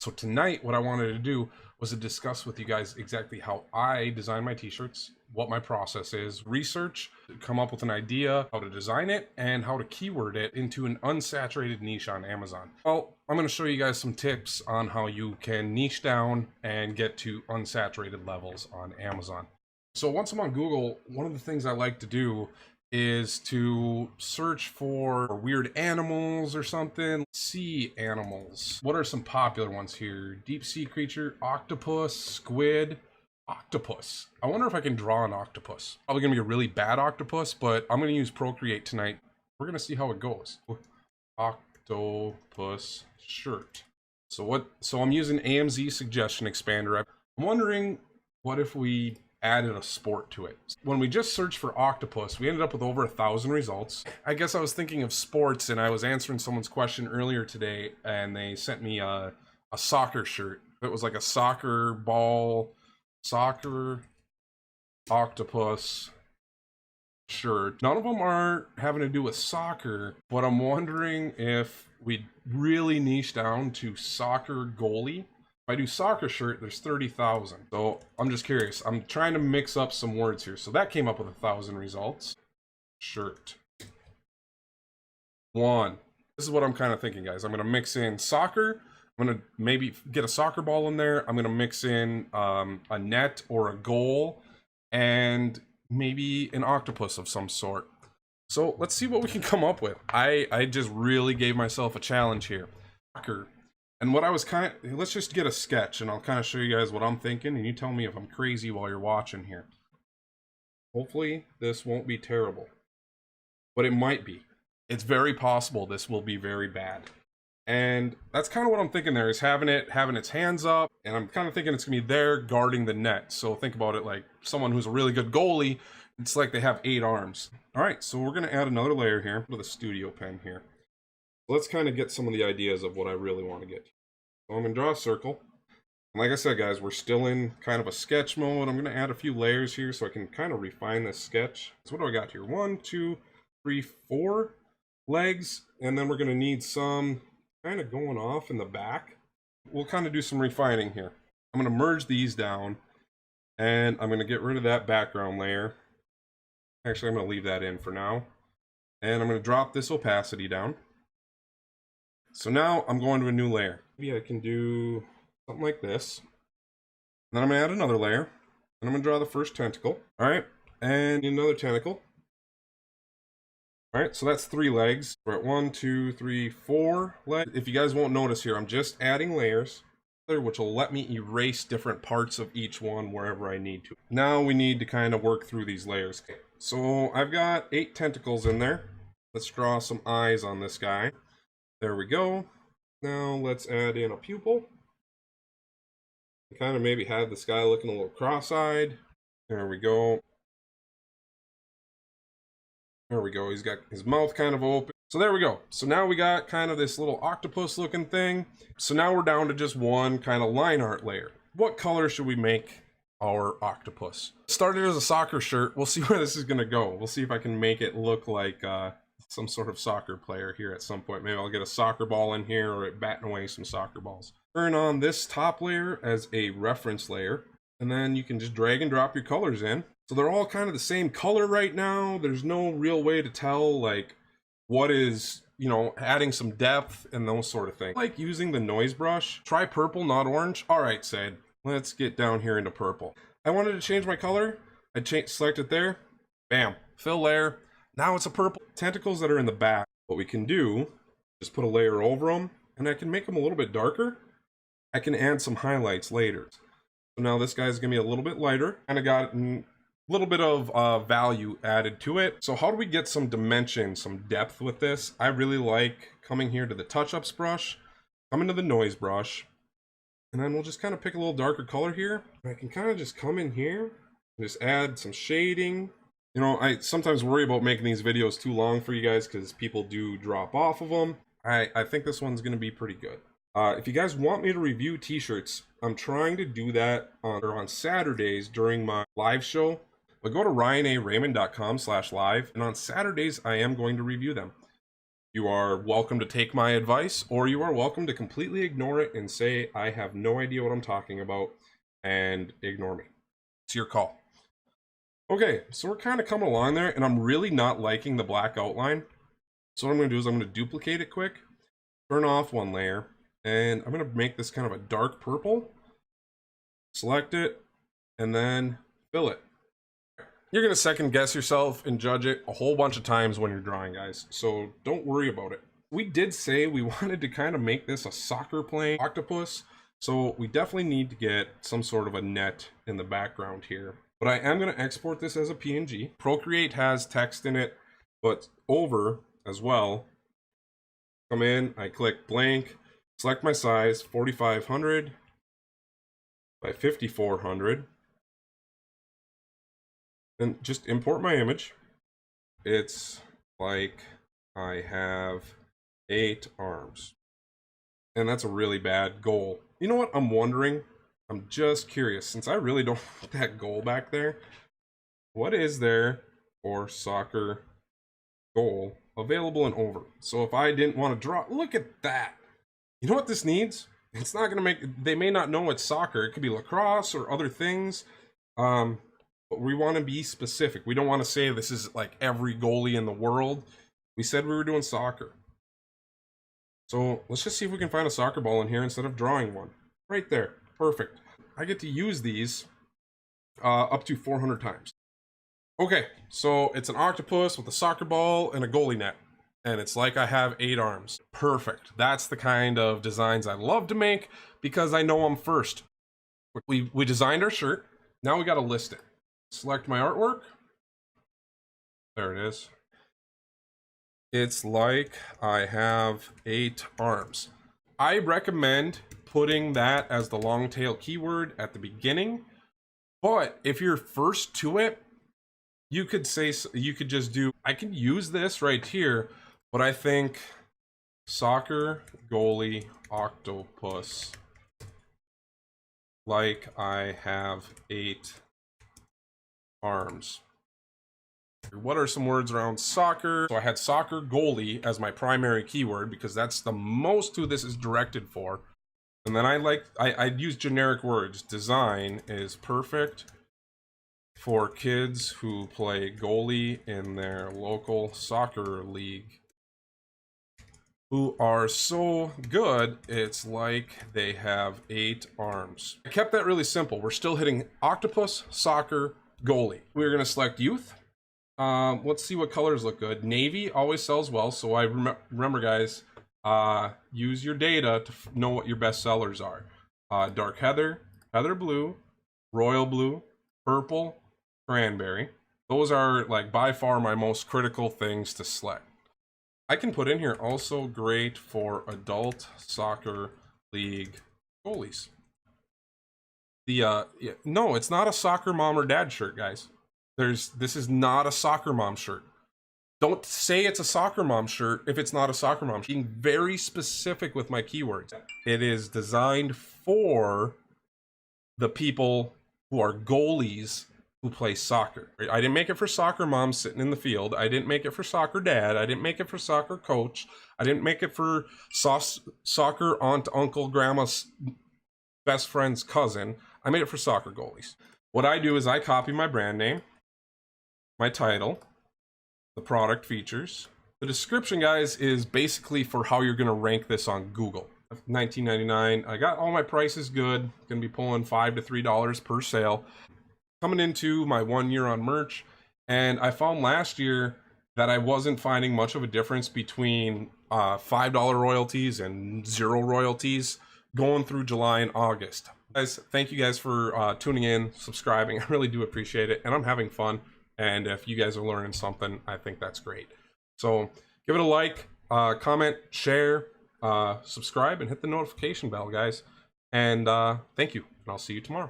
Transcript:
So tonight, what I wanted to do was to discuss with you guys exactly how I design my t-shirts, what my process is, research, come up with an idea, how to design it, and how to keyword it into an unsaturated niche on Amazon. Well, I'm going to show you guys some tips on how you can niche down and get to unsaturated levels on Amazon. So once I'm on Google, one of the things I like to do is to search for weird animals or something. Sea animals. What are some popular ones here? Deep sea creature, octopus, squid, octopus. I wonder if I can draw an octopus. Probably gonna be a really bad octopus, but I'm gonna use Procreate tonight. We're gonna see how it goes. Octopus shirt. So I'm using AMZ Suggestion Expander. I'm wondering, what if we added a sport to it? When we just searched for octopus, we ended up with over 1,000 results. I guess I was thinking of sports, and I was answering someone's question earlier today, and they sent me a soccer shirt. It was like a soccer ball, soccer, octopus shirt. None of them are having to do with soccer, but I'm wondering if we really niche down to soccer goalie. If I do soccer shirt, there's 30,000. So I'm just curious. I'm trying to mix up some words here. So that came up with 1,000 results. Shirt. One. This is what I'm kind of thinking, guys. I'm going to mix in soccer. I'm going to maybe get a soccer ball in there. I'm going to mix in a net or a goal and maybe an octopus of some sort. So let's see what we can come up with. I just really gave myself a challenge here. Soccer. And what I was let's just get a sketch and I'll kind of show you guys what I'm thinking and you tell me if I'm crazy while you're watching here. Hopefully this won't be terrible, but it might be. It's very possible this will be very bad. And that's kind of what I'm thinking there, is having its hands up, and I'm kind of thinking it's gonna be there guarding the net. So think about it like someone who's a really good goalie. It's like they have 8 arms. All right, so we're gonna add another layer here with a studio pen here. Let's kind of get some of the ideas of what I really want to get. So I'm going to draw a circle. And like I said, guys, we're still in kind of a sketch mode. I'm going to add a few layers here so I can kind of refine this sketch. So what do I got here? 1, 2, 3, 4 legs. And then we're going to need some kind of going off in the back. We'll kind of do some refining here. I'm going to merge these down. And I'm going to get rid of that background layer. Actually, I'm going to leave that in for now. And I'm going to drop this opacity down. So now I'm going to a new layer. Maybe I can do something like this. And then I'm going to add another layer. And I'm going to draw the first tentacle. All right. And another tentacle. All right. So that's 3 legs. We're at 1, 2, 3, 4 legs. If you guys won't notice here, I'm just adding layers, which will let me erase different parts of each one wherever I need to. Now we need to kind of work through these layers. So I've got 8 tentacles in there. Let's draw some eyes on this guy. There we go. Now let's add in a pupil. Kind of maybe have this guy looking a little cross-eyed. There we go. There we go. He's got his mouth kind of open. So there we go. So now we got kind of this little octopus looking thing. So now we're down to just one kind of line art layer. What color should we make our octopus? Started as a soccer shirt. We'll see where this is going to go. We'll see if I can make it look like some sort of soccer player here at some point. Maybe I'll get a soccer ball in here or batting away some soccer balls. Turn on this top layer as a reference layer, and then you can just drag and drop your colors in. So they're all kind of the same color right now. There's no real way to tell like what is, you know, adding some depth and those sort of things. Like using the noise brush. Try purple, not orange. All right, Said. Let's get down here into purple. I wanted to change my color. I select it there. Bam. Fill layer. Now it's a purple. Tentacles that are in the back, what we can do is put a layer over them, and I can make them a little bit darker. I can add some highlights later. So now this guy's gonna be a little bit lighter, and I got a little bit of value added to it. So how do we get some dimension, some depth with this? I really like coming here to the touch-ups brush, come into the noise brush, and then we'll just kind of pick a little darker color here. I can kind of just come in here and just add some shading. You know, I sometimes worry about making these videos too long for you guys because people do drop off of them. I think this one's going to be pretty good. If you guys want me to review t-shirts, I'm trying to do that on Saturdays during my live show. But go to ryanaraymond.com/live, and on Saturdays I am going to review them. You are welcome to take my advice, or you are welcome to completely ignore it and say, I have no idea what I'm talking about, and ignore me. It's your call. Okay, so we're kind of coming along there, and I'm really not liking the black outline. So what I'm going to do is I'm going to duplicate it quick, turn off one layer, and I'm going to make this kind of a dark purple. Select it, and then fill it. You're going to second guess yourself and judge it a whole bunch of times when you're drawing, guys. So don't worry about it. We did say we wanted to kind of make this a soccer playing octopus. So we definitely need to get some sort of a net in the background here. But I am going to export this as a PNG. Procreate has text in it, but over as well. Come in, I click blank, select my size, 4500 by 5400. And just import my image. It's like I have 8 arms. And that's a really bad goal. You know what I'm wondering? I'm just curious, since I really don't want that goal back there, what is there for soccer goal available and over? So if I didn't want to draw, look at that. You know what this needs? It's not gonna make, they may not know it's soccer. It could be lacrosse or other things. But we want to be specific. We don't want to say this is like every goalie in the world. We said we were doing soccer. So let's just see if we can find a soccer ball in here instead of drawing one. Right there. Perfect. I get to use these up to 400 times. Okay, so it's an octopus with a soccer ball and a goalie net. And it's like I have 8 arms. Perfect. That's the kind of designs I love to make because I know I'm first. We designed our shirt. Now we got to list it. Select my artwork. There it is. It's like I have 8 arms. I recommend putting that as the long tail keyword at the beginning. But if you're first to it, you could say, you could just do, I can use this right here, but I think soccer goalie octopus like I have 8 arms. What are some words around soccer? So I had soccer goalie as my primary keyword because that's the most who this is directed for. And then I use generic words. Design is perfect for kids who play goalie in their local soccer league, who are so good, it's like they have 8 arms. I kept that really simple. We're still hitting octopus, soccer, goalie. We're gonna select youth. Let's see what colors look good. Navy always sells well, so I remember guys, use your data to know what your best sellers are. Dark heather, heather blue, royal blue, purple, cranberry. Those are like by far my most critical things to select. I can put in here also great for adult soccer league goalies. No, it's not a soccer mom or dad shirt, guys. This is not a soccer mom shirt. Don't say it's a soccer mom shirt if it's not a soccer mom. Being very specific with my keywords. It is designed for the people who are goalies who play soccer. I didn't make it for soccer moms sitting in the field. I didn't make it for soccer dad. I didn't make it for soccer coach. I didn't make it for soccer aunt, uncle, grandma's best friend's cousin. I made it for soccer goalies. What I do is I copy my brand name, my title, the product features. The description, guys, is basically for how you're going to rank this on Google. $19.99. I got all my prices good. Going to be pulling $5 to $3 per sale. Coming into my 1 year on merch, and I found last year that I wasn't finding much of a difference between $5 royalties and 0 royalties going through July and August. Guys, thank you guys for tuning in, subscribing. I really do appreciate it, and I'm having fun. And if you guys are learning something, I think that's great. So give it a like, comment, share, subscribe, and hit the notification bell, guys. And thank you, and I'll see you tomorrow.